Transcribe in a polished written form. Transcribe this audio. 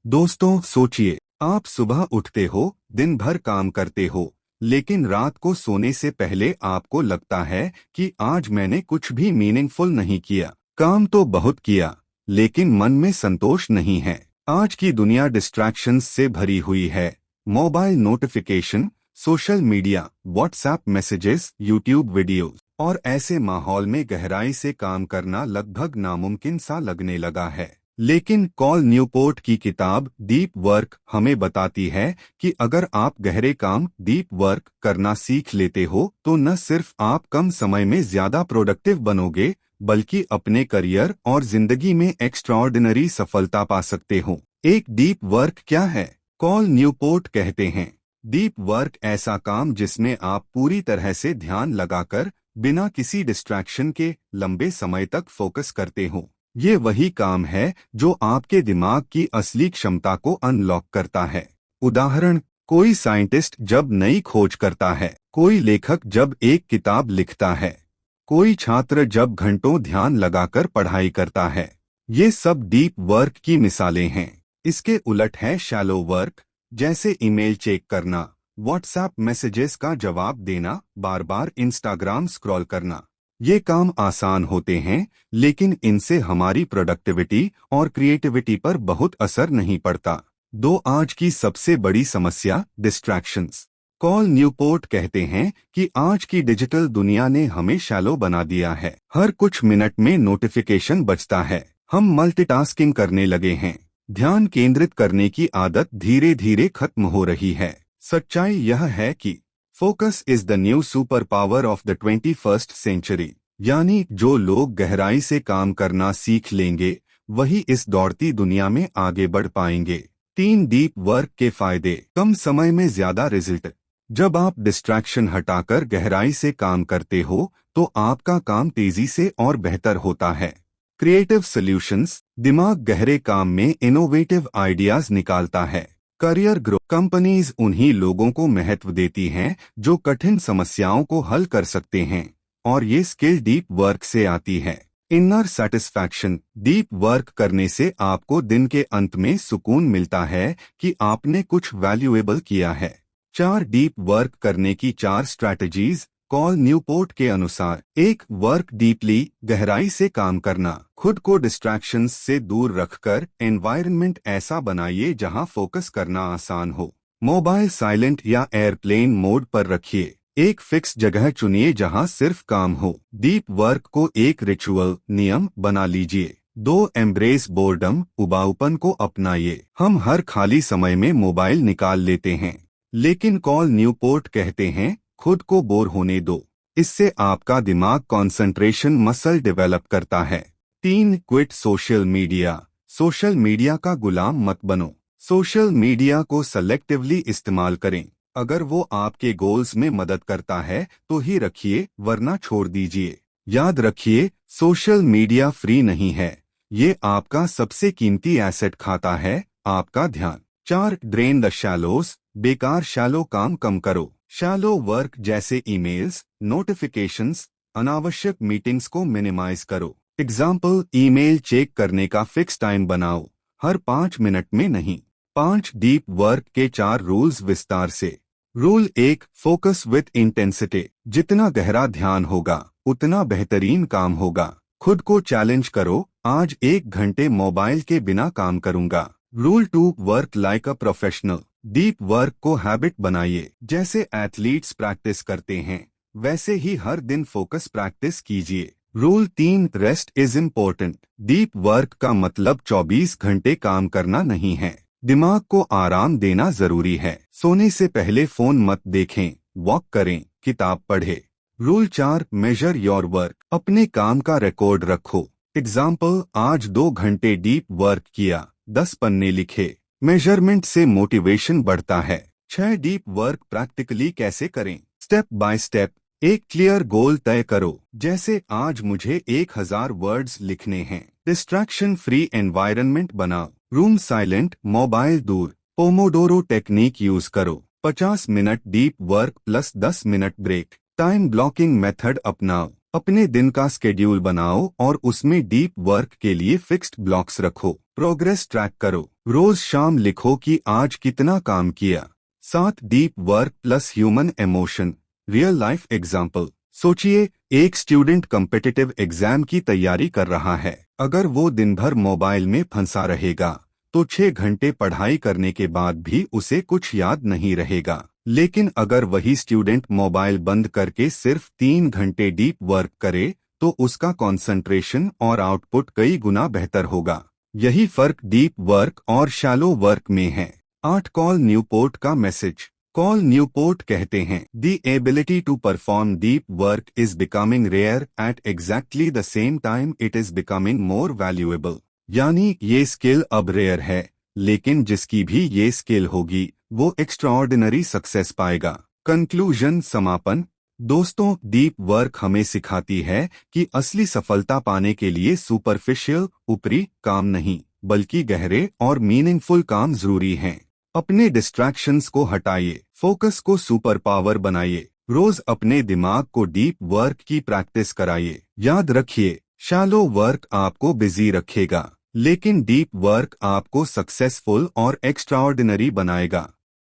दोस्तों सोचिए, आप सुबह उठते हो, दिन भर काम करते हो, लेकिन रात को सोने से पहले आपको लगता है कि आज मैंने कुछ भी मीनिंगफुल नहीं किया। काम तो बहुत किया, लेकिन मन में संतोष नहीं है। आज की दुनिया डिस्ट्रैक्शंस से भरी हुई है। Mobile notification, social media, WhatsApp messages, YouTube videos, और ऐसे माहौल में गहराई से काम करना लगभग नामुमकिन सा लगने लगा है। लेकिन कॉल न्यूपोर्ट की किताब डीप वर्क हमें बताती है कि अगर आप गहरे काम डीप वर्क करना सीख लेते हो तो न सिर्फ आप कम समय में ज्यादा प्रोडक्टिव बनोगे, बल्कि अपने करियर और जिंदगी में एक्स्ट्राऑर्डिनरी सफलता पा सकते हो। एक डीप वर्क क्या है? कॉल न्यूपोर्ट कहते हैं, डीप वर्क ऐसा काम जिसमें आप पूरी तरह से ध्यान लगाकर बिना किसी डिस्ट्रैक्शन के लंबे समय तक फोकस करते हो। ये वही काम है जो आपके दिमाग की असली क्षमता को अनलॉक करता है। उदाहरण, कोई साइंटिस्ट जब नई खोज करता है, कोई लेखक जब एक किताब लिखता है, कोई छात्र जब घंटों ध्यान लगाकर पढ़ाई करता है। ये सब डीप वर्क की मिसालें हैं। इसके उलट है शैलो वर्क, जैसे ईमेल चेक करना, व्हाट्सएप मैसेजेस का जवाब देना, बार बार इंस्टाग्राम स्क्रॉल करना। ये काम आसान होते हैं, लेकिन इनसे हमारी प्रोडक्टिविटी और क्रिएटिविटी पर बहुत असर नहीं पड़ता। दो आज की सबसे बड़ी समस्या डिस्ट्रैक्शंस। कॉल न्यूपोर्ट कहते हैं कि आज की डिजिटल दुनिया ने हमें शैलो बना दिया है। हर कुछ मिनट में नोटिफिकेशन बजता है। हम मल्टीटास्किंग करने लगे हैं। ध्यान केंद्रित करने की आदत धीरे धीरे खत्म हो रही है। सच्चाई यह है कि focus is the new super power of the 21st century. यानी जो लोग गहराई से काम करना सीख लेंगे, वही इस दौड़ती दुनिया में आगे बढ़ पाएंगे। 3 डीप वर्क के फायदे। कम समय में ज्यादा रिजल्ट। जब आप डिस्ट्रैक्शन हटाकर गहराई से काम करते हो तो आपका काम तेजी से और बेहतर होता है। Creative solutions. दिमाग गहरे काम में इनोवेटिव आइडियाज निकालता है। Career growth. कंपनीज उन्हीं लोगों को महत्व देती हैं जो कठिन समस्याओं को हल कर सकते हैं, और ये स्किल डीप वर्क से आती है। Inner satisfaction. डीप वर्क करने से आपको दिन के अंत में सुकून मिलता है कि आपने कुछ वैल्यूएबल किया है। 4 डीप वर्क करने की 4 स्ट्रैटेजीज कॉल न्यूपोर्ट के अनुसार। 1. वर्क डीपली, गहराई से काम करना। खुद को डिस्ट्रैक्शंस से दूर रखकर एनवायरनमेंट ऐसा बनाइए जहां फोकस करना आसान हो। मोबाइल साइलेंट या एयरप्लेन मोड पर रखिए। एक फिक्स जगह चुनिए जहां सिर्फ काम हो। डीप वर्क को एक रिचुअल, नियम बना लीजिए। 2. एम्ब्रेस बोर्डम, उबाऊपन को अपनाइए। हम हर खाली समय में मोबाइल निकाल लेते हैं, लेकिन कॉल न्यूपोर्ट कहते हैं खुद को बोर होने दो। इससे आपका दिमाग कंसंट्रेशन मसल डेवलप करता है। 3. Quit social media. Social media का गुलाम मत बनो। सोशल मीडिया को सेलेक्टिवली इस्तेमाल करें। अगर वो आपके गोल्स में मदद करता है तो ही रखिए, वरना छोड़ दीजिए। याद रखिए, सोशल मीडिया फ्री नहीं है। ये आपका सबसे कीमती एसेट खाता है, आपका ध्यान। 4. Drain the shallows. बेकार शैलो काम कम करो। शैलो वर्क जैसे ईमेल्स, नोटिफिकेशंस, अनावश्यक मीटिंग्स को मिनिमाइज करो। एग्जाम्पल, ईमेल चेक करने का फिक्स टाइम बनाओ, हर 5 मिनट में नहीं। 5 डीप वर्क के 4 रूल्स विस्तार से। रूल 1. Focus with intensity. जितना गहरा ध्यान होगा उतना बेहतरीन काम होगा। खुद को चैलेंज करो, आज 1 घंटे मोबाइल के बिना काम करूंगा। Rule 2. Work like a professional. Deep work को हैबिट बनाइए। जैसे एथलीट्स प्रैक्टिस करते हैं, वैसे ही हर दिन फोकस प्रैक्टिस कीजिए। Rule 3. Rest is important. Deep work का मतलब 24 घंटे काम करना नहीं है। दिमाग को आराम देना जरूरी है। सोने से पहले फोन मत देखें, वॉक करें, किताब पढ़ें। रूल 4. Major your work. अपने काम का रिकॉर्ड रखो। एग्जाम्पल, आज 2 घंटे डीप वर्क किया, 10 पन्ने लिखे। मेजरमेंट से मोटिवेशन बढ़ता है। 6. डीप वर्क प्रैक्टिकली कैसे करें? Step by step. एक क्लियर गोल तय करो, जैसे आज मुझे 1000 वर्ड्स लिखने हैं। डिस्ट्रैक्शन फ्री एनवायरनमेंट बनाओ। रूम साइलेंट, मोबाइल दूर। पोमोडोरो टेक्निक यूज करो। 50 minute deep work plus 10 minute break. Time blocking method अपनाओ। अपने दिन का स्केड्यूल बनाओ और उसमें डीप वर्क के लिए फिक्स्ड ब्लॉक्स रखो। प्रोग्रेस ट्रैक करो। रोज शाम लिखो कि आज कितना काम किया। 7 deep work plus human emotion real life example. सोचिए, एक स्टूडेंट कॉम्पिटिटिव एग्जाम की तैयारी कर रहा है। अगर वो दिन भर मोबाइल में फंसा रहेगा तो 6 घंटे पढ़ाई करने के बाद भी उसे कुछ याद नहीं रहेगा। लेकिन अगर वही स्टूडेंट मोबाइल बंद करके सिर्फ 3 घंटे डीप वर्क करे तो उसका कंसंट्रेशन और आउटपुट कई गुना बेहतर होगा। यही फर्क डीप वर्क और शैलो वर्क में है। 8 कॉल न्यूपोर्ट का मैसेज। कॉल न्यूपोर्ट कहते हैं, the ability to perform deep work is becoming rare at exactly the same time it is becoming more valuable. यानी ये स्किल अब रेयर है, लेकिन जिसकी भी ये स्किल होगी वो एक्स्ट्राऑर्डिनरी सक्सेस पाएगा। कंक्लूजन समापन। दोस्तों, डीप वर्क हमें सिखाती है कि असली सफलता पाने के लिए सुपरफिशियल ऊपरी काम नहीं बल्कि गहरे और मीनिंगफुल काम जरूरी हैं। अपने डिस्ट्रैक्शंस को हटाइए, फोकस को सुपर पावर बनाइए, रोज अपने दिमाग को डीप वर्क की प्रैक्टिस कराइए। याद रखिए, शैलो वर्क आपको बिजी रखेगा, लेकिन डीप वर्क आपको सक्सेसफुल और एक्स्ट्राऑर्डिनरी बनाएगा।